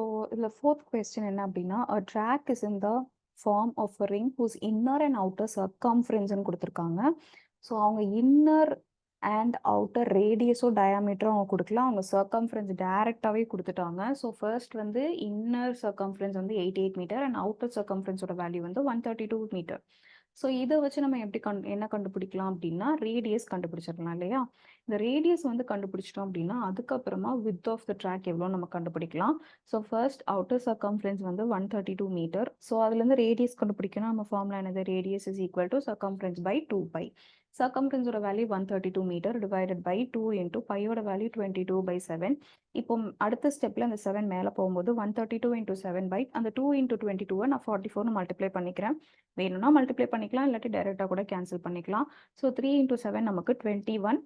So இதில் fourth question என்ன அப்படின்னா a track is in the form of a ring whose inner and outer circumference கொடுத்துருக்காங்க. So அவங்க inner and outer ரேடியஸோ டயாமீட்டரும் அவங்க கொடுக்கலாம். அவங்க சர்க்கம்ஃபரன்ஸ் டைரெக்டாகவே கொடுத்துட்டாங்க. ஸோ ஃபர்ஸ்ட் வந்து இன்னர் சர்க்கம்ஃபரன்ஸ் வந்து 88 மீட்டர் அண்ட் அவுட்டர் சர்க்கம்ஃபரன்ஸோட வேல்யூ வந்து 132 மீட்டர். ஸோ இதை வச்சு நம்ம எப்படி என்ன கண்டுபிடிக்கலாம் அப்படின்னா ரேடியஸ் கண்டுபிடிச்சிடலாம் இல்லையா? இந்த ரேடியஸ் வந்து கண்டுபிடிச்சிட்டோம் அப்படின்னா அதுக்கப்புறமா வித் ஆஃப் த ட்ராக் எவ்வளோ நம்ம கண்டுபிடிக்கலாம். ஸோ ஃபர்ஸ்ட் அவுட்டர் சர்க்கம்ஃபரன்ஸ் வந்து 132 மீட்டர். ஸோ அதுலேருந்து ரேடியஸ் கண்டுபிடிக்கணும். நம்ம ஃபார்முலா என்னது? Radius is equal to circumference by 2π. சர்க்கம்ஃபரன்ஸோட value 132 metre divided by 2 into பையோட வேல்யூ 22/7. இப்போ அடுத்த ஸ்டெப்பில் அந்த 7 மேலே போகும்போது 132 இன்டூ 7 பை அந்த 2 இன்டூ 22 நான் 44 மல்டிப்ளை பண்ணிக்கிறேன். வேணும்னா மல்டிப்ளை பண்ணிக்கலாம், இல்லாட்டி டைரெக்டாக கூட கேன்சல் பண்ணிக்கலாம். ஸோ 3 இன்டூ 7 நமக்கு 21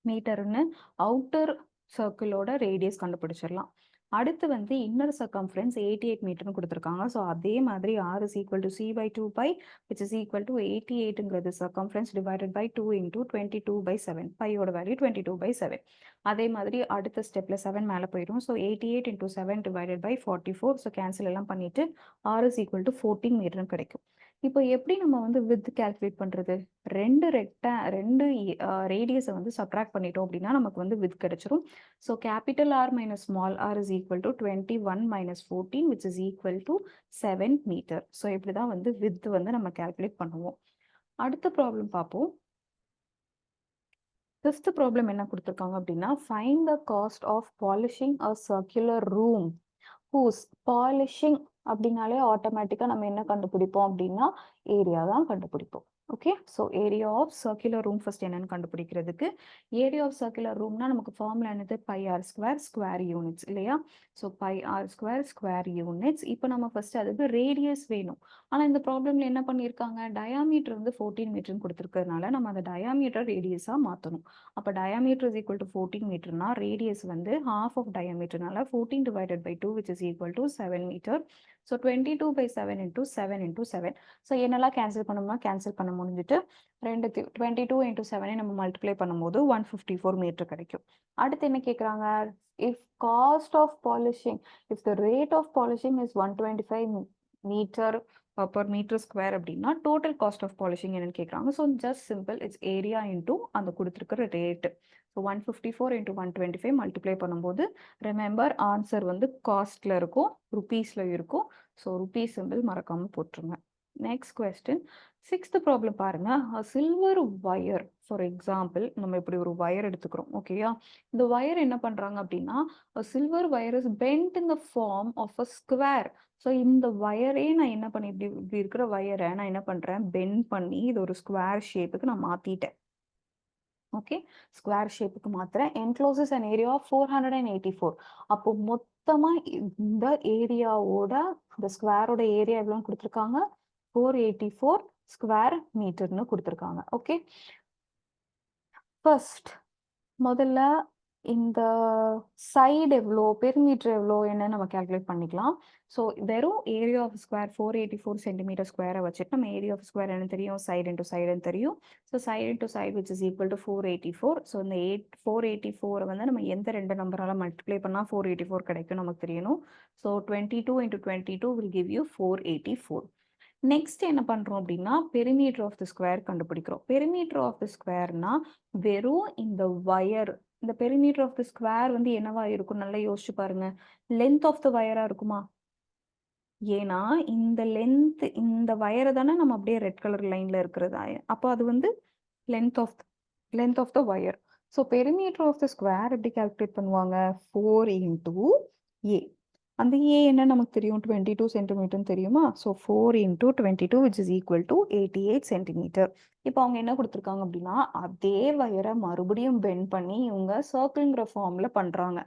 மீட்டர்னு அவுட்டர் சர்க்கிளோட ரேடியஸ் கண்டுபிடிச்சிடலாம். அடுத்து வந்து இன்னர் சர்க்கம்ஃபரன்ஸ் 88 மீட்டர்னு கொடுத்துருக்காங்க. ஸோ அதே மாதிரி r is equal to c by 2π which is equal to 88ங்கிறது சர்க்கம்ஃபரன்ஸ் டிவைடட் பை 2 இன்டூ 22/7. பையோட வேல்யூ 22/7. அதே மாதிரி அடுத்த ஸ்டெப்பில் 7 மேலே போயிடும். So 88 into 7 divided by 44. So cancel எல்லாம் பண்ணிவிட்டு r is equal to 14 மீட்டர்னு கிடைக்கும். இப்போ எப்படி நம்ம வந்து வித் கால்குலேட் பண்ணுறது? ரெண்டு ரேடியஸை வந்து சப்ட்ராக்ட் பண்ணிட்டோம் அப்படின்னா நமக்கு வந்து வித் கிடைச்சிரும். So capital R minus small r is equal to 21 minus 14 which is equal to 7 metre. So இப்படி தான் வந்து வித் வந்து நம்ம கால்குலேட் பண்ணுவோம். அடுத்த ப்ராப்ளம் பார்ப்போம். ஃபிஃப்த் ப்ராப்ளம் என்ன கொடுத்துருக்காங்க அப்படின்னா find the cost of polishing a circular room whose polishing அப்படின்னாலே ஆட்டோமேட்டிக்காக நம்ம என்ன கண்டுபிடிப்போம் அப்படின்னா ஏரியா தான் கண்டுபிடிப்போம். Okay, so area of circular room first என்னன்னு கண்டுபிடிக்கிறதுக்கு ஏரியா ஆஃப் சர்க்குலர் ரூம்னா நமக்கு ஃபார்முலா என்னது? πr² ஸ்கொயர் யூனிட்ஸ் இல்லையா? So πr² square units. இப்போ நம்ம ஃபர்ஸ்ட் அதுக்கு ரேடியஸ் வேணும். ஆனால் இந்த ப்ராப்ளம்ல என்ன பண்ணியிருக்காங்க? டயாமீட்டர் வந்து 14 மீட்டர்னு கொடுத்துருக்கிறதுனால நம்ம அந்த டயாமீட்டர் ரேடியஸாக மாற்றணும். அப்போ டயாமீட்டர் இஸ் ஈக்குவல் டு 14 மீட்டர்னா ரேடியஸ் வந்து half of டயாமீட்டர்னால 14 divided by 2 which is equal to 7 metre. So 22/7 into 7 into 7. So என்னெல்லாம் கேன்சல் பண்ணோம்னா கேன்சல் பண்ண முடிஞ்சிட்டு 22 இன்டூ 7 நம்ம மல்டிப்ளை பண்ணும்போது 154 மீட்டர் கிடைக்கும். அடுத்து என்ன கேட்குறாங்க? If cost of polishing if the rate of polishing is 125 metre per metre square அப்படின்னா டோட்டல் காஸ்ட் ஆஃப் பாலிஷிங் என்னன்னு கேட்குறாங்க. So just simple it's area into அந்த கொடுத்துருக்கிற ரேட்டு. ஸோ 154 இன்டூ 125 மல்டிப்ளை பண்ணும்போது ரிமெம்பர் ஆன்சர் வந்து காஸ்ட்ல இருக்கும், ருபீஸ்ல இருக்கும். ஸோ ருபீஸ் சிம்பிள் மறக்காம போட்டுருங்க. நெக்ஸ்ட் கொஸ்டின், சிக்ஸ்த் ப்ராப்ளம் பாருங்க. சில்வர் வயர் ஃபார் எக்ஸாம்பிள் நம்ம இப்படி ஒரு வயர் எடுத்துக்கிறோம். ஓகேயா? இந்த வயர் என்ன பண்றாங்க அப்படின்னா silver wire is bent in the form of a square. So இந்த வயரே நான் என்ன பண்ணி இப்படி இருக்கிற வயரை நான் என்ன பண்றேன்? பெண்ட் பண்ணி இது ஒரு ஸ்கொயர் ஷேப்புக்கு நான் மாத்திட்டேன். ஓகே, ஸ்கொயர் ஷேப்புக்கு மாத்திரம் என்க்ளோசஸ் அண்ட் ஏரியா 484. அப்போ மொத்தமா இந்த ஏரியாவோட இந்த ஸ்கொயரோட ஏரியா எவ்வளோன்னு கொடுத்துருக்காங்க? 484 ஸ்கொயர் மீட்டர்னு கொடுத்துருக்காங்க. ஓகே, ஃபர்ஸ்ட் முதல்ல இந்த சைடு எவ்வளோ, பெரிமீட்டர் எவ்வளோ என்னன்னு நம்ம கால்குலேட் பண்ணிக்கலாம். ஸோ வெறும் ஏரியா ஆஃப் ஸ்கொயர் 484 சென்டிமீட்டர் ஸ்கொயரை வச்சுட்டு நம்ம ஏரியா ஆஃப் ஸ்கொயர் என்ன தெரியும்? சைடு இன்டூ சைடுன்னு தெரியும். So side into side which is equal to 484. So இந்த 484 வந்து நம்ம எந்த ரெண்டு நம்பரால் மல்டிப்ளை பண்ணால் 484 கிடைக்கும் நமக்கு தெரியணும். So 22 into 22 will give you 484. Next என்ன பண்றோம் அப்படின்னா பெரிமீட்டர் ஆஃப் த ஸ்கொயர் கண்டுபிடிக்கிறோம். பெரிமீட்டர் ஆஃப் த ஸ்கொயர்னா வெறும் இந்த வயர், இந்த பெரிமீட்டர் ஆஃப் த ஸ்கொயர் வந்து என்னவா இருக்கும்? நல்லா யோசிச்சு பாருங்க. லென்த் ஆஃப் த வயரா இருக்குமா? ஏன்னா இந்த லென்த், இந்த வயரை தானே நம்ம அப்படியே ரெட் கலர் லைன்ல இருக்கிறது. அப்போ அது வந்து length of the wire. So perimeter of the square எப்படி கால்குலேட் பண்ணுவாங்க? 4 இன்டூ ஏ. அந்த ஏ என்ன நமக்கு தெரியும்? 22 சென்டிமீட்டர்னு தெரியுமா? So 4 into 22 which is equal to 88 centimetre. இப்போ அவங்க என்ன கொடுத்துருக்காங்க அப்படின்னா அதே வயரை மறுபடியும் பெண்ட் பண்ணி இவங்க சர்க்கிள்ங்கிற ஃபார்ம்ல பண்றாங்க.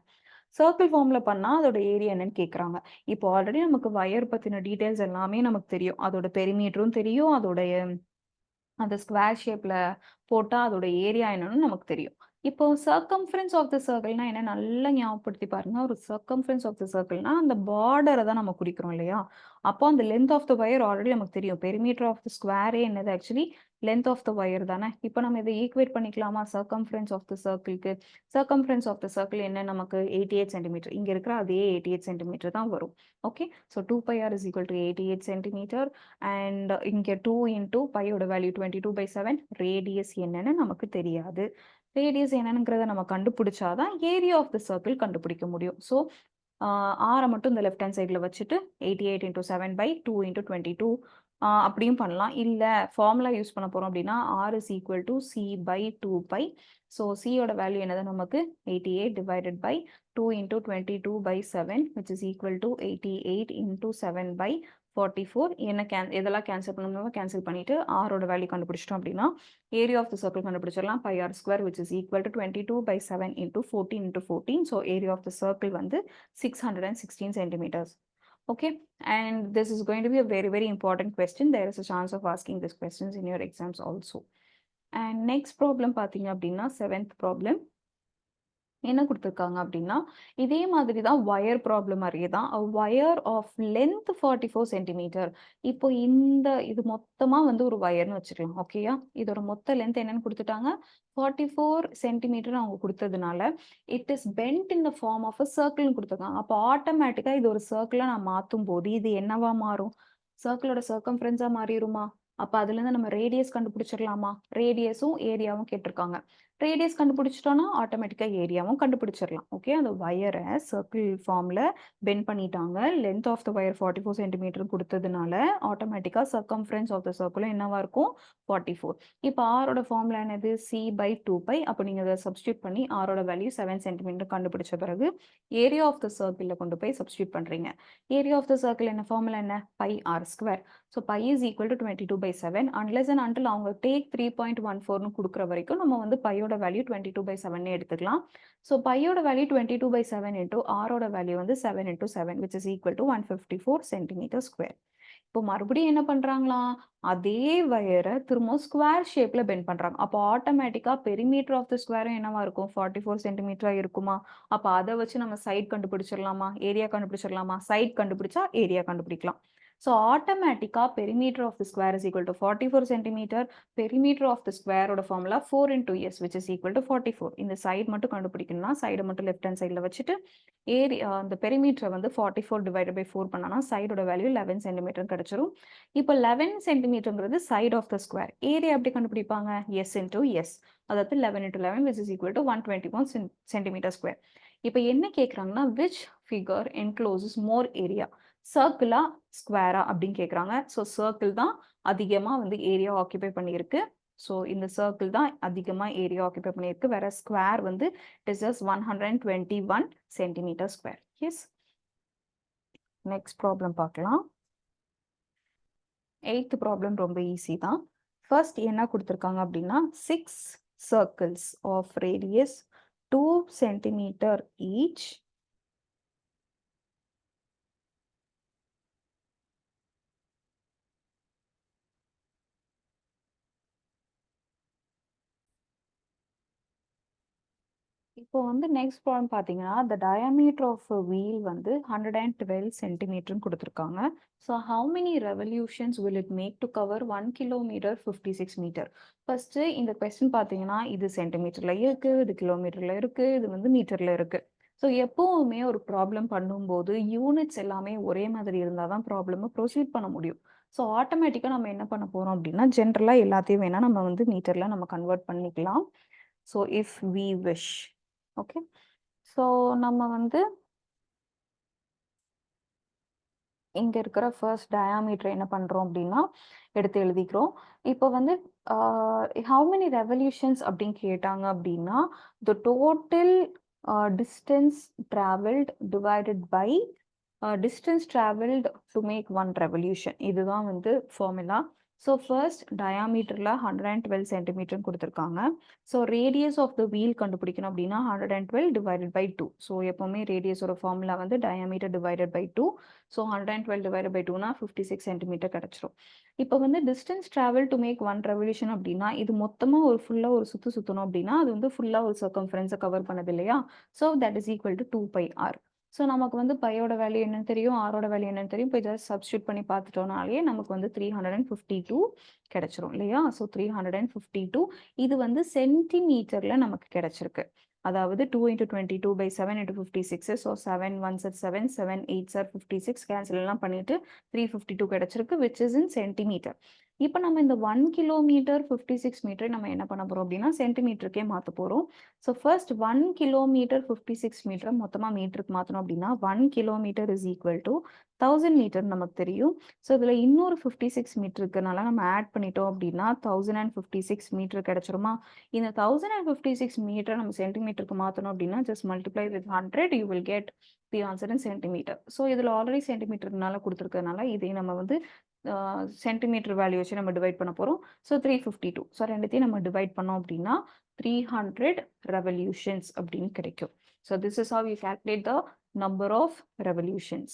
சர்க்கிள் ஃபார்ம்ல பண்ணா அதோட ஏரியா என்னன்னு கேட்குறாங்க. இப்போ ஆல்ரெடி நமக்கு வயர் பத்தின டீடைல்ஸ் எல்லாமே நமக்கு தெரியும். அதோட பெரிமீட்டரும் தெரியும், அதோடைய அந்த ஸ்கொயர் ஷேப்ல போட்டா அதோட ஏரியா என்னன்னு நமக்கு தெரியும். இப்போ சர்க்கம்ஃபரன்ஸ் ஆஃப் த சர்க்கிள்னா என்ன நல்லா ஞாபகப்படுத்தி பாருங்க. ஒரு சர்க்கம்ஃபரன்ஸ் ஆஃப் த சர்க்கிள்னா அந்த பார்டரை தான் நம்ம குறிக்கிறோம் இல்லையா? அப்போ அந்த length of the wire already நமக்கு தெரியும். பெரிமீட்டர் ஆஃப் த ஸ்கொயரே என்னது? Actually length of the wire தானே. இப்போ நம்ம இதை ஈக்குவேட் பண்ணிக்கலாமா சர்க்கம்ஃபரன்ஸ் ஆஃப் த சர்க்கிள்க்கு. சர்க்கம்ஃபரன்ஸ் ஆஃப் த சர்க்கிள் என்ன நமக்கு 88 சென்டிமீட்டர். இங்கே இருக்கிற அதே 88 சென்டிமீட்டர் தான் வரும். Okay, so 2πr is equal to 88 centimetre and இங்கே 2 into பையோட வேல்யூ 22/7. ரேடியஸ் என்னன்னு நமக்கு தெரியாது. ரேடியஸ் என்னங்கிறத நம்ம கண்டுபிடிச்சாதான் ஏரியா ஆஃப் த சர்க்கிள் கண்டுபிடிக்க முடியும். ஸோ ஆரை மட்டும் இந்த லெஃப்ட் ஹேண்ட் சைடில் வச்சுட்டு 88 into 7/2 into 22 அப்படியும் பண்ணலாம். இல்லை ஃபார்முலா யூஸ் பண்ண போகிறோம் அப்படின்னா R is equal to C/2π. So சியோட வேல்யூ என்னது நமக்கு 88 divided by 2 into 22/7 which is equal to 88 into 7/44. என்ன எதெல்லாம் கேன்சல் பண்ணணுமோ கேன்சல் பண்ணிட்டு ஆரோட வேல்யூ கண்டுபிடிச்சிட்டோம் அப்படின்னா ஏரியா ஆஃப் த சர்க்கிள் கண்டுபிடிச்சிடலாம். πr square which is equal to 22/7 into 14 into 14. So area of the circle வந்து 616 centimeters. Okay, and this is going to be a very, very important question. There is a chance of asking these questions in your exams also. And next problem பார்த்தீங்க அப்படின்னா 7th problem. என்ன கொடுத்துருக்காங்க அப்படின்னா இதே மாதிரி தான் wire problem மாதிரியே தான். Wire of length 44 centimetre. இப்போ இது மொத்தமா வந்து ஒரு வயர்னு வச்சுக்கலாம். ஓகேயா, இதோட மொத்த லென்த் என்னன்னு கொடுத்துட்டாங்க 44 சென்டிமீட்டர் அவங்க கொடுத்ததுனால it is bent in the form of a சர்க்கிள்னு கொடுத்துருக்காங்க. அப்போ ஆட்டோமேட்டிக்கா இது ஒரு சர்க்கிளா நான் மாற்றும் போது இது என்னவா மாறும், சர்க்கிளோட சர்க்கம்ஃபரன்ஸா மாறிடுமா. அப்ப அதுல இருந்து நம்ம ரேடியஸ் கண்டுபிடிச்சிடலாமா. ரேடியஸும் ஏரியாவும் கேட்டிருக்காங்க. ரேடியஸ் கண்டுபிடிச்சிட்டோம்னா ஆட்டோமேட்டிக்கா ஏரியாவும் கண்டுபிடிச்சிடலாம். ஓகே, அந்த வயரை சர்க்கிள் ஃபார்ம்ல பெண்ட் பண்ணிட்டாங்க. Length of the wire 44 centimetre கொடுத்ததுனால ஆட்டோமேட்டிக்கா சர்க்கம்ஃபரன்ஸ் ஆஃப் த சர்க்கிளும் என்னவா இருக்கும் 44. இப்போ ஆரோட ஃபார்ம்ல என்னது C/2π. அப்போ நீங்க அதை சப்ஸ்டியூட் பண்ணி ஆரோட வேல்யூ 7 சென்டிமீட்டர் கண்டுபிடிச்ச பிறகு ஏரியா ஆஃப் த சர்க்கிள்ல கொண்டு போய் சப்ஸ்டியூட் பண்றீங்க. ஏரியா ஆஃப் த சர்க்கிள் என்ன ஃபார்முலா என்ன πr². So π is equal to 22/7. unless and until அவங்க take 3.14 கொடுக்குற வரைக்கும் நம்ம வந்து பையோட வேல்யூ 22/7 எடுத்துக்கலாம். ஸோ பையோட வேல்யூ 22/7 into ஆரோட வேல்யூ வந்து 7 into 7 which is equal to 154 centimeter square. இப்போ மறுபடியும் என்ன பண்றாங்களா, அதே வயரை திரும்ப ஸ்கொயர் ஷேப்ல பெண்ட் பண்றாங்க. அப்போ ஆட்டோமேட்டிக்கா பெரிமீட்டர் ஆஃப் த ஸ்கொயரும் என்னவா இருக்கும் 44 சென்டிமீட்டரா இருக்குமா. அப்போ அதை வச்சு நம்ம சைட் கண்டுபிடிச்சிடலாமா, ஏரியா கண்டுபிடிச்சிடலாமா. சைட் கண்டுபிடிச்சா ஏரியா கண்டுபிடிக்கலாம். So automatically perimeter of the square is equal to 44 centimeter. Perimeter of the square oda formula 4 into s which is equal to 44. In the side மட்டும் கண்டுபிடிக்கணும்னா side மட்டும் left hand sideல வச்சிட்டு area அந்த perimeter வந்து 44 divided by 4 பண்ணனா side ஓட value 11 centimeter கிடைச்சிரும். இப்போ 11 centimeterங்கிறது side of the square. Area எப்படி கண்டுபிடிப்பாங்க s into s. அதாவது 11 into 11 which is equal to 121 centimeter square. இப்போ என்ன கேக்குறாங்கன்னா which figure encloses more area? சர்க்கிளா ஸ்கொயரா அப்படின்னு கேட்குறாங்க. ஸோ சர்க்கிள் தான் அதிகமாக வந்து ஏரியா ஆக்கியபை பண்ணியிருக்கு. ஸோ இந்த சர்க்கிள் தான் அதிகமாக ஏரியா ஆக்கியபை பண்ணியிருக்கு. வேற ஸ்கொயர் வந்து it is just 121 centimetre square. Yes, next problem பார்க்கலாம். 8th ப்ராப்ளம் ரொம்ப ஈஸி தான். ஃபர்ஸ்ட் என்ன கொடுத்துருக்காங்க அப்படின்னா 6 circles of radius 2 centimetre each. இப்போ வந்து நெக்ஸ்ட் ப்ராப்ளம் பார்த்தீங்கன்னா the diameter of a wheel வந்து 112 சென்டிமீட்டர்னு கொடுத்துருக்காங்க. So how many revolutions will it make to cover 1 kilometer 56 meter? First இந்த கொஸ்டின் பார்த்தீங்கன்னா இது சென்டிமீட்டர்ல இருக்கு, இது கிலோமீட்டர்ல இருக்கு, இது வந்து மீட்டர்ல இருக்கு. ஸோ எப்பவுமே ஒரு ப்ராப்ளம் பண்ணும்போது யூனிட்ஸ் எல்லாமே ஒரே மாதிரி இருந்தால் தான் ப்ராப்ளமை ப்ரொசீட் பண்ண முடியும். ஸோ ஆட்டோமேட்டிக்காக நம்ம என்ன பண்ண போகிறோம் அப்படின்னா ஜென்ரலாக எல்லாத்தையும் வேணால் நம்ம வந்து மீட்டரில் நம்ம கன்வெர்ட் பண்ணிக்கலாம். So if we wish. Okay, so நம்ம வந்து இங்க இருக்கிற ஃபர்ஸ்ட் டயாமீட்டர் என்ன பண்றோம் அப்படின்னா எடுத்து எழுதிக்கிறோம். இப்போ வந்து how many revolutions அப்படின்னு கேட்டாங்க அப்படின்னா the total distance traveled divided by distance traveled to make one revolution. இதுதான் வந்து ஃபார்முலா. ஸோ ஃபர்ஸ்ட் டயாமீட்டரில் 112 சென்டிமீட்டர்னு கொடுத்துருக்காங்க. So radius of the wheel கண்டுபிடிக்கணும் அப்படின்னா 112 டிவைடட் பை 2. ஸோ எப்போவுமே ரேடியஸோட ஃபார்முலா வந்து diameter divided by 2. So 112 divided by 2னா 56 சென்டிமீட்டர் கிடைச்சிரும். இப்போ வந்து distance travel to make one revolution அப்படின்னா இது மொத்தமாக ஒரு ஃபுல்லாக ஒரு சுற்றணும் அப்படின்னா அது வந்து ஃபுல்லாக ஒரு சர்க்கம்ஃபரன்ஸை கவர் பண்ணது இல்லையா. So that is equal to 2πr. So நமக்கு வந்து பையோட வேல்யூ என்னன்னு தெரியும், ஆரோட வேல்யூ என்னன்னு தெரியும். இப்போ இதை சப்ஸ்டியூட் பண்ணி பார்த்துட்டோம்னாலே நமக்கு வந்து 352 கிடைச்சிரும் இல்லையா? ஸோ 352 இது வந்து சென்டிமீட்டர்ல நமக்கு கிடைச்சிருக்கு. அதாவது 2 into 22 by 7 into 56. So 7 1s are 7, 7 8s are 56. Cancel எல்லாம் பண்ணிட்டு 352 கிடைச்சிருக்கு, which is in சென்டிமீட்டர். இப்போ நம்ம இந்த 1 கிலோமீட்டர் 56 மீட்டரை நம்ம என்ன பண்ண போறோம் அப்படின்னா சென்டிமீட்டருக்கே மாற்ற போறோம். ஸோ ஃபர்ஸ்ட் 1 கிலோமீட்டர் 56 மீட்டரை மொத்தமாக மீட்டருக்கு மாற்றணும் அப்படின்னா 1 kilometre is equal to 1000 metre நமக்கு தெரியும். ஸோ இதில் இன்னொரு 56 மீட்டர் இருக்கனால நம்ம ஆட் பண்ணிட்டோம் அப்படின்னா 1056 மீட்டர் கிடைச்சிருமா? இந்த 1056 மீட்டர் நம்ம சென்டிமீட்டருக்கு மாற்றணும் அப்படின்னா just multiply with 100, you will get the answer in centimetre. So இதில் ஆல்ரெடி சென்டிமீட்டர்னால கொடுத்துருக்கறனால இதை நம்ம வந்து சென்டிமீட்டர் வேல்யூ வச்சு நம்ம டிவைட் பண்ண போகிறோம். ஸோ 352. ஸோ ரெண்டுத்தையும் நம்ம டிவைட் பண்ணோம் அப்படின்னா 300 revolutions அப்படின்னு கிடைக்கும். So this is how you calculate the number of revolutions.